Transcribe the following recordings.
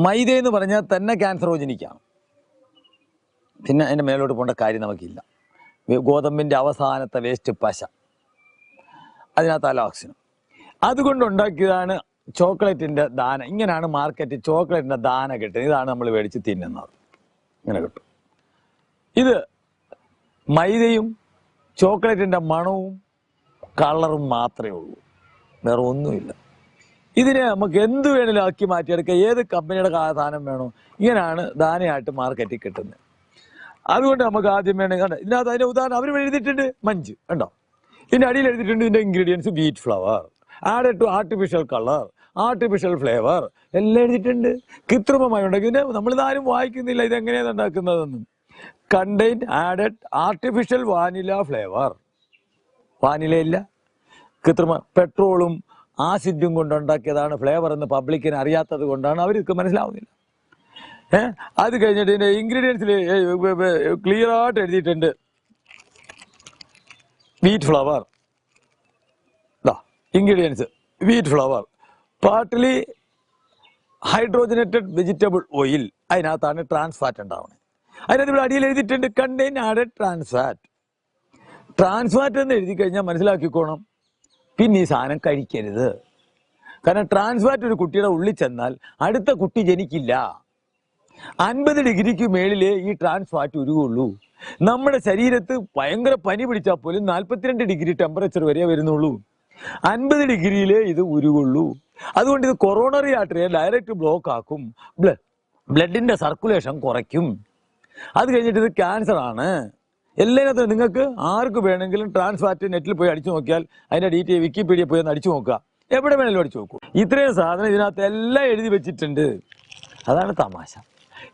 മൈദ എന്ന് പറഞ്ഞാൽ തന്നെ ക്യാൻസറോജനിക്കാണ്. പിന്നെ അതിൻ്റെ മേലോട്ട് പോകേണ്ട കാര്യം നമുക്കില്ല. ഗോതമ്പിൻ്റെ അവസാനത്തെ വേസ്റ്റ് പശ, അതിനകത്ത് അലോക്സിനും അതുകൊണ്ടുണ്ടാക്കിയതാണ് ചോക്ലേറ്റിൻ്റെ ദാന. ഇങ്ങനെയാണ് മാർക്കറ്റ് ചോക്ലേറ്റിൻ്റെ ദാന കിട്ടുന്നത്. ഇതാണ് നമ്മൾ മേടിച്ച് തിന്നുന്നത്. ഇങ്ങനെ കിട്ടും. ഇത് മൈദയും ചോക്ലേറ്റിൻ്റെ മണവും കളറും മാത്രമേ ഉള്ളൂ, വേറെ ഒന്നുമില്ല. ഇതിനെ നമുക്ക് എന്ത് വേണേലും ആക്കി മാറ്റിയെടുക്കുക. ഏത് കമ്പനിയുടെ സാധനം വേണോ ഇങ്ങനെയാണ് ദാനയായിട്ട് മാർക്കറ്റിൽ കിട്ടുന്നത്. അതുകൊണ്ട് നമുക്ക് ആദ്യം വേണമെങ്കിൽ കണ്ടോ, ഇതിനകത്ത് അതിൻ്റെ ഉദാഹരണം അവർ എഴുതിയിട്ടുണ്ട് മഞ്ച് കണ്ടോ. ഇതിൻ്റെ അടിയിൽ എഴുതിയിട്ടുണ്ട് ഇതിൻ്റെ ingredients wheat flour added to artificial colour artificial flavour എല്ലാം എഴുതിയിട്ടുണ്ട്. കൃത്രിമമായി ഉണ്ടാക്കി. ഇതിനെ നമ്മളിതാരും വായിക്കുന്നില്ല ഇതെങ്ങനെയാണ് ഉണ്ടാക്കുന്നതെന്നും. Contain added artificial vanilla flavour. വാനിലയില്ല, കൃത്രിമ പെട്രോളും ആസിഡും കൊണ്ടുണ്ടാക്കിയതാണ് ഫ്ലേവർ എന്ന് പബ്ലിക്കിന് അറിയാത്തത് കൊണ്ടാണ് അവർക്ക് മനസ്സിലാവുന്നില്ല. അത് കഴിഞ്ഞിട്ട് ഇതിൻ്റെ ഇൻഗ്രീഡിയൻസിൽ ക്ലിയർ ആയിട്ട് എഴുതിയിട്ടുണ്ട് wheat flour. Ingredients wheat flour, partly hydrogenated vegetable oil. അതിനകത്താണ് ട്രാൻസ് ഫാറ്റ് ഉണ്ടാവുന്നത്. അതിനകത്ത് ഇവിടെ അടിയിൽ എഴുതിയിട്ടുണ്ട് contain added trans fat. Trans fat എന്ന് എഴുതി കഴിഞ്ഞാൽ മനസ്സിലാക്കിക്കോണം, പിന്നെ ഈ സാധനം കഴിക്കരുത്. കാരണം ട്രാൻസ് ഫാറ്റ് ഒരു കുട്ടിയുടെ ഉള്ളിൽ ചെന്നാൽ അടുത്ത കുട്ടി ജനിക്കില്ല. 50 ഡിഗ്രിക്ക് മേളിലേ ഈ ട്രാൻസ് ഫാറ്റ് ഉരുകുള്ളൂ. നമ്മുടെ ശരീരത്ത് ഭയങ്കര പനി പിടിച്ചാൽ പോലും 42 ഡിഗ്രി ടെമ്പറേച്ചർ വരെ വരുന്നുള്ളൂ. 50 ഡിഗ്രിയിലേ ഇത് ഉരുകുള്ളൂ. അതുകൊണ്ട് ഇത് കൊറോണറി ആർട്ടറിയെ ഡയറക്റ്റ് ബ്ലോക്ക് ആക്കും, ബ്ലഡിന്റെ സർക്കുലേഷൻ കുറയ്ക്കും. അത് കഴിഞ്ഞിട്ട് ഇത് ക്യാൻസർ ആണ്. എല്ലാത്തിനും നിങ്ങൾക്ക് ആർക്ക് വേണമെങ്കിലും ട്രാൻസ് ഫാറ്റ് നെറ്റിൽ പോയി അടിച്ചു നോക്കിയാൽ അതിന്റെ ഡീറ്റെയിൽ വിക്കിപീഡിയ പോയി ഒന്ന് അടിച്ചു നോക്കുക, എവിടെ വേണമെങ്കിലും അടിച്ചു നോക്കൂ. ഇത്രയും സാധനം ഇതിനകത്ത് എല്ലാം എഴുതി വെച്ചിട്ടുണ്ട്. അതാണ് തമാശ.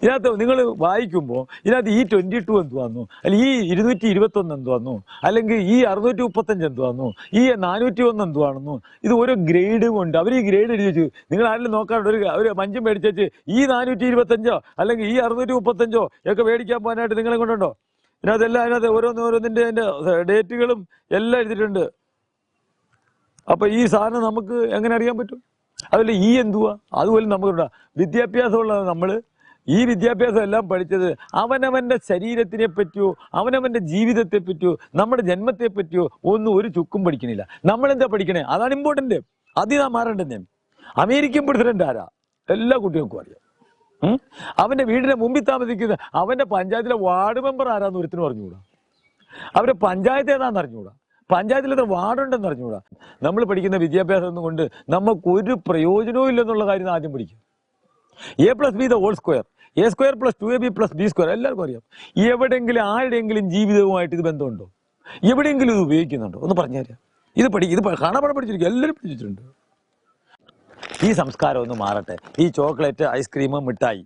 ഇതിനകത്ത് നിങ്ങൾ വായിക്കുമ്പോൾ ഇതിനകത്ത് ഈ 22 എന്ത് വന്നു, അല്ലെങ്കിൽ ഈ 221 എന്ത് വന്നു, അല്ലെങ്കിൽ ഈ 635 എന്ത് വന്നു, ഈ 401 എന്തുവാണെന്നു. ഇത് ഓരോ ഗ്രേഡും ഉണ്ട്. അവർ ഈ ഗ്രേഡ് എഴുതി വെച്ചു. നിങ്ങൾ ആരെങ്കിലും നോക്കാണ്ട് ഒരു മഞ്ചും മേടിച്ചു ഈ 425 അല്ലെങ്കിൽ ഈ 635 ഒക്കെ മേടിക്കാൻ പോകാനായിട്ട് നിങ്ങളെ കൊണ്ടുണ്ടോ? ഇതിനകത്തെല്ലാം അതിനകത്ത് ഓരോന്നിൻ്റെ അതിൻ്റെ ഡേറ്റുകളും എല്ലാം എഴുതിയിട്ടുണ്ട്. അപ്പൊ ഈ സാധനം നമുക്ക് എങ്ങനെ അറിയാൻ പറ്റും? അതുപോലെ ഈ എന്തുവാ അതുപോലെ നമുക്കുണ്ടാ വിദ്യാഭ്യാസമുള്ള നമ്മൾ ഈ വിദ്യാഭ്യാസം എല്ലാം പഠിച്ചത് അവനവന്റെ ശരീരത്തിനെ പറ്റിയോ അവനവന്റെ ജീവിതത്തെ പറ്റിയോ നമ്മുടെ ജന്മത്തെ പറ്റിയോ ഒന്നും ഒരു ചുക്കും പഠിക്കണില്ല. നമ്മളെന്താ പഠിക്കണേ? അതാണ് ഇമ്പോർട്ടന്റ്. അതിനാ മാറേണ്ടത്. അമേരിക്കൻ പ്രസിഡന്റ് ആരാ എല്ലാ കുട്ടികൾക്കും അറിയാം. അവന്റെ വീടിന്റെ മുമ്പിൽ താമസിക്കുന്ന അവന്റെ പഞ്ചായത്തിലെ വാർഡ് മെമ്പർ ആരാന്ന് ഒരുത്തിന് പറഞ്ഞുകൂടാ. അവരുടെ പഞ്ചായത്ത് ഏതാന്ന് അറിഞ്ഞുകൂടാ. പഞ്ചായത്തിൽ എത്ര വാർഡുണ്ടെന്ന് അറിഞ്ഞുകൂടാ. നമ്മൾ പഠിക്കുന്ന വിദ്യാഭ്യാസം കൊണ്ട് നമുക്കൊരു പ്രയോജനവും ഇല്ലെന്നുള്ള കാര്യം ആദ്യം പഠിക്കും. A+B the whole square, A² + 2AB + B² എല്ലാവർക്കും അറിയാം. എവിടെയെങ്കിലും ആരുടെയെങ്കിലും ജീവിതവുമായിട്ട് ഇത് ബന്ധമുണ്ടോ? എവിടെയെങ്കിലും ഇത് ഉപയോഗിക്കുന്നുണ്ടോ? ഒന്ന് പറഞ്ഞുതരാം. ഇത് കാണാപ്പാടം പഠിച്ചിരിക്കും, എല്ലാവരും പഠിച്ചിട്ടുണ്ട്. ഈ സംസ്കാരം ഒന്ന് മാറട്ടെ. ഈ ചോക്ലേറ്റ്, ഐസ്ക്രീം, മിഠായി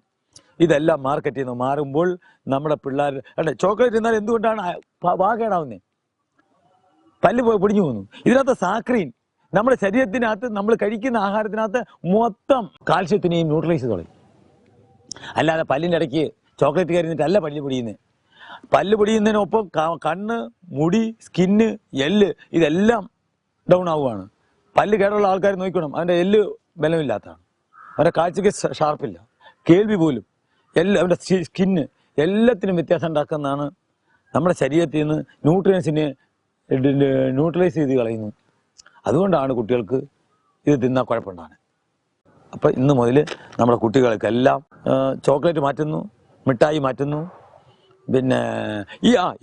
ഇതെല്ലാം മാർക്കറ്റിൽ നിന്ന് മാറുമ്പോൾ നമ്മുടെ പിള്ളേർ അല്ലെ ചോക്ലേറ്റ് എന്നാൽ എന്തുകൊണ്ടാണ് വാകേടാവുന്നേ? പല്ല് പൊടിഞ്ഞു പോകുന്നു. ഇതിനകത്ത് സാക്രീൻ നമ്മുടെ ശരീരത്തിനകത്ത് നമ്മൾ കഴിക്കുന്ന ആഹാരത്തിനകത്ത് മൊത്തം കാൽസ്യത്തിനെയും ന്യൂട്രലൈസ് കളയും. അല്ലാതെ പല്ലിൻ്റെ ഇടയ്ക്ക് ചോക്ലേറ്റ് കയറിഞ്ഞിട്ടല്ല പല്ല് പൊടിയുന്നത്. പല്ല് പൊടിയുന്നതിനൊപ്പം കണ്ണ്, മുടി, സ്കിന്ന്, എല്ല് ഇതെല്ലാം ഡൗൺ ആവുകയാണ്. പല്ല് കേടുള്ള ആൾക്കാർ നോക്കണം, അവൻ്റെ എല്ല് ബലമില്ലാത്തതാണ്, അവൻ്റെ കാഴ്ചയ്ക്ക് ഷാർപ്പില്ല, കേൾവി പോലും എല്ലാം അവൻ്റെ സ്കിന്ന് എല്ലാത്തിനും വ്യത്യാസം ഉണ്ടാക്കുന്നതാണ്. നമ്മുടെ ശരീരത്തിൽ നിന്ന് ന്യൂട്രിയൻസിനെ ന്യൂട്രലൈസ് ചെയ്ത് കളയുന്നു. അതുകൊണ്ടാണ് കുട്ടികൾക്ക് ഇത് തിന്നാൽ കുഴപ്പമുണ്ടാകുന്നത്. അപ്പം ഇന്ന് മുതൽ നമ്മുടെ കുട്ടികൾക്കെല്ലാം ചോക്ലേറ്റ് മാറ്റുന്നു, മിഠായി മാറ്റുന്നു. പിന്നെ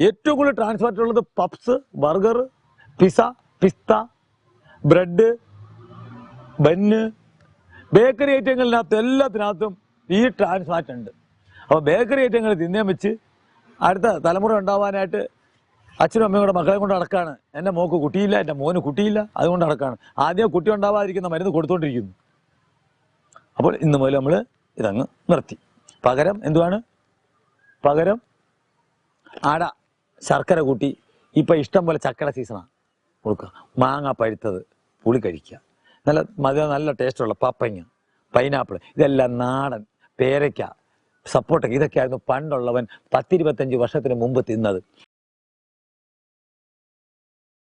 ഏറ്റവും കൂടുതൽ ട്രാൻസ്ഫാറ്റ് ഉള്ളത് പപ്സ്, ബർഗർ, പിസ്സ, പിസ്ത, ബ്രെഡ്, ബന്ന്, ബേക്കറി ഐറ്റങ്ങളിനകത്ത് എല്ലാത്തിനകത്തും ഈ ട്രാൻസ്ഫാറ്റ് ഉണ്ട്. അപ്പോൾ ബേക്കറി ഐറ്റങ്ങൾ തിന്നാൻ വെച്ച് അടുത്ത തലമുറ ഉണ്ടാവാനായിട്ട് അച്ഛനും അമ്മയും കൂടെ മക്കളെ കൊണ്ട് നടക്കാണ്. എൻ്റെ മോക്ക് കുട്ടിയില്ല, എൻ്റെ മോന് കുട്ടിയില്ല, അതുകൊണ്ട് നടക്കാണ്. ആദ്യം കുട്ടി ഉണ്ടാവാതിരിക്കുന്ന മരുന്ന് കൊടുത്തോണ്ടിരിക്കുന്നു. അപ്പോൾ ഇന്ന് മുതൽ നമ്മൾ ഇതങ്ങ് നിർത്തി. പകരം എന്തുവാണ്? പകരം അട, ശർക്കര കൂട്ടി. ഇപ്പം ഇഷ്ടം പോലെ ചക്കര സീസണാണ്, കൊടുക്കുക. മാങ്ങ പഴുത്തത്, പുളി കഴിക്കുക. നല്ല ടേസ്റ്റുള്ള പപ്പങ്ങ, പൈനാപ്പിൾ, ഇതെല്ലാം നാടൻ, പേരയ്ക്ക, സപ്പോട്ടയ്ക്ക, ഇതൊക്കെയായിരുന്നു പണ്ടുള്ളവൻ 10-25 വർഷത്തിന് മുമ്പ് തിന്നത്.